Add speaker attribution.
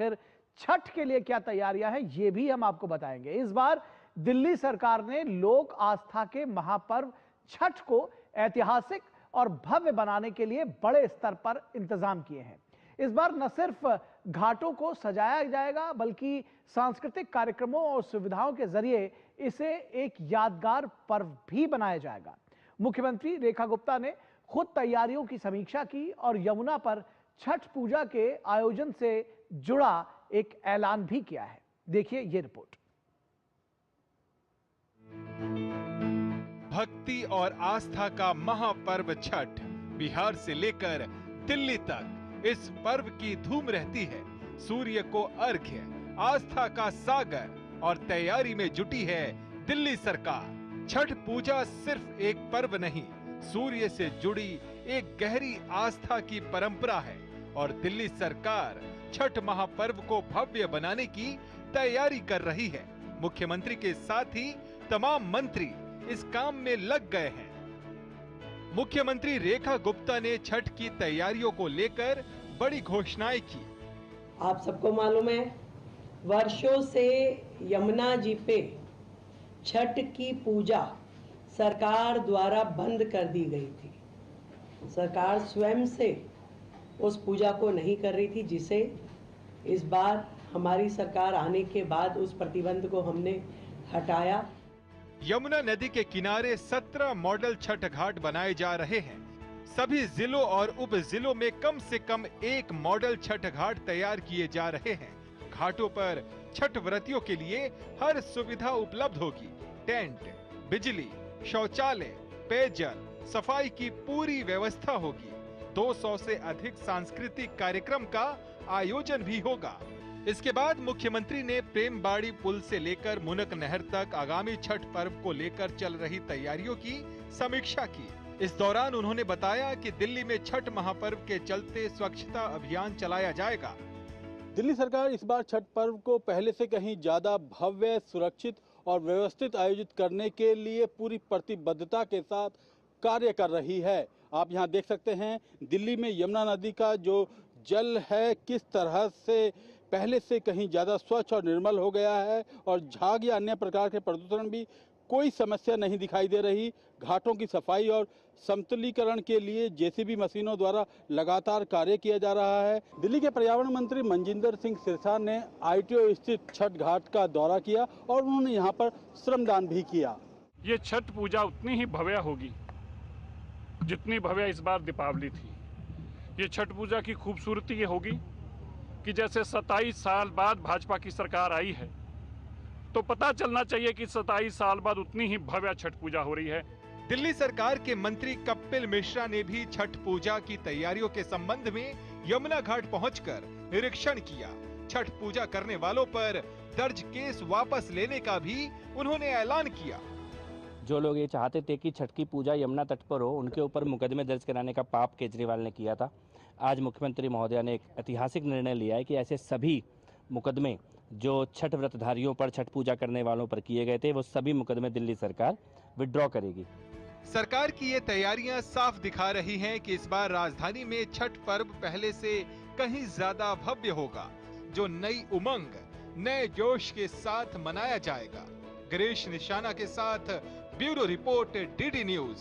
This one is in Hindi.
Speaker 1: आखिर छठ के लिए क्या तैयारियां हैं ये भी हम आपको बताएंगे। इस बार दिल्ली सरकार ने लोक आस्था के महापर्व छठ को ऐतिहासिक और भव्य बनाने के लिए बड़े स्तर पर इंतजाम किए हैं। इस बार न सिर्फ घाटों को सजाया जाएगा बल्कि सांस्कृतिक कार्यक्रमों और सुविधाओं के जरिए इसे एक यादगार पर्व भी बनाया जाएगा। मुख्यमंत्री रेखा गुप्ता ने खुद तैयारियों की समीक्षा की और यमुना पर छठ पूजा के आयोजन से जुड़ा एक ऐलान भी किया है। देखिए ये रिपोर्ट।
Speaker 2: भक्ति और आस्था का महापर्व छठ बिहार से लेकर दिल्ली तक इस पर्व की धूम रहती है। सूर्य को अर्घ्य, आस्था का सागर और तैयारी में जुटी है दिल्ली सरकार। छठ पूजा सिर्फ एक पर्व नहीं, सूर्य से जुड़ी एक गहरी आस्था की परंपरा है और दिल्ली सरकार छठ महापर्व को भव्य बनाने की तैयारी कर रही है। मुख्यमंत्री के साथ ही तमाम मंत्री इस काम में लग गए हैं। मुख्यमंत्री रेखा गुप्ता ने छठ की तैयारियों को लेकर बड़ी घोषणाएं की।
Speaker 3: आप सबको मालूम है, वर्षों से यमुना जी पे छठ की पूजा सरकार द्वारा बंद कर दी गई थी। सरकार स्वयं से उस पूजा को नहीं कर रही थी, जिसे इस बार हमारी सरकार आने के बाद उस प्रतिबंध को हमने हटाया।
Speaker 2: यमुना नदी के किनारे 17 मॉडल छठ घाट बनाए जा रहे हैं। सभी जिलों और उप जिलों में कम से कम एक मॉडल छठ घाट तैयार किए जा रहे हैं। घाटों पर छठ व्रतियों के लिए हर सुविधा उपलब्ध होगी। टेंट, बिजली, शौचालय, पेयजल, सफाई की पूरी व्यवस्था होगी। 200 से अधिक सांस्कृतिक कार्यक्रम का आयोजन भी होगा। इसके बाद मुख्यमंत्री ने प्रेमबाड़ी पुल से लेकर मुनक नहर तक आगामी छठ पर्व को लेकर चल रही तैयारियों की समीक्षा की। इस दौरान उन्होंने बताया कि दिल्ली में छठ महापर्व के चलते स्वच्छता अभियान चलाया जाएगा।
Speaker 4: दिल्ली सरकार इस बार छठ पर्व को पहले से कहीं ज्यादा भव्य, सुरक्षित और व्यवस्थित आयोजित करने के लिए पूरी प्रतिबद्धता के साथ कार्य कर रही है। आप यहाँ देख सकते हैं दिल्ली में यमुना नदी का जो जल है किस तरह से पहले से कहीं ज्यादा स्वच्छ और निर्मल हो गया है और झाग या अन्य प्रकार के प्रदूषण भी कोई समस्या नहीं दिखाई दे रही। घाटों की सफाई और समतलीकरण के लिए जेसीबी मशीनों द्वारा लगातार कार्य किया जा रहा है। दिल्ली के पर्यावरण मंत्री मनजिंदर सिंह सिरसा ने ITO स्थित छठ घाट का दौरा किया और उन्होंने यहाँ पर श्रमदान भी किया।
Speaker 5: ये छठ पूजा उतनी ही भव्य होगी जितनी भव्य इस बार दीपावली थी। ये छठ पूजा की खूबसूरती ये होगी कि जैसे 27 साल बाद भाजपा की सरकार आई है तो पता चलना चाहिए कि 27 साल बाद उतनी ही भव्य छठ पूजा हो रही है।
Speaker 2: दिल्ली सरकार के मंत्री कपिल मिश्रा ने भी छठ पूजा की तैयारियों के संबंध में यमुना घाट पहुंचकर निरीक्षण किया। छठ पूजा करने वालों पर दर्ज केस वापस लेने का भी उन्होंने ऐलान किया।
Speaker 6: जो लोग ये चाहते थे कि छठ की पूजा यमुना तट पर हो, उनके ऊपर मुकदमे दर्ज कराने का पाप केजरीवाल ने किया था। आज मुख्यमंत्री महोदया ने एक ऐतिहासिक निर्णय लिया है कि ऐसे सभी मुकदमे जो छठ व्रतधारियों पर, छठ पूजा करने वालों पर किए गए थे, वो सभी मुकदमे दिल्ली सरकार विड्रॉ करेगी।
Speaker 2: सरकार की ये तैयारियां साफ दिखा रही हैं कि इस बार राजधानी में छठ पर्व पहले से कहीं ज्यादा भव्य होगा, जो नई उमंग, नए जोश के साथ मनाया जाएगा। गिरीश निशाना के साथ ब्यूरो रिपोर्ट, DD न्यूज।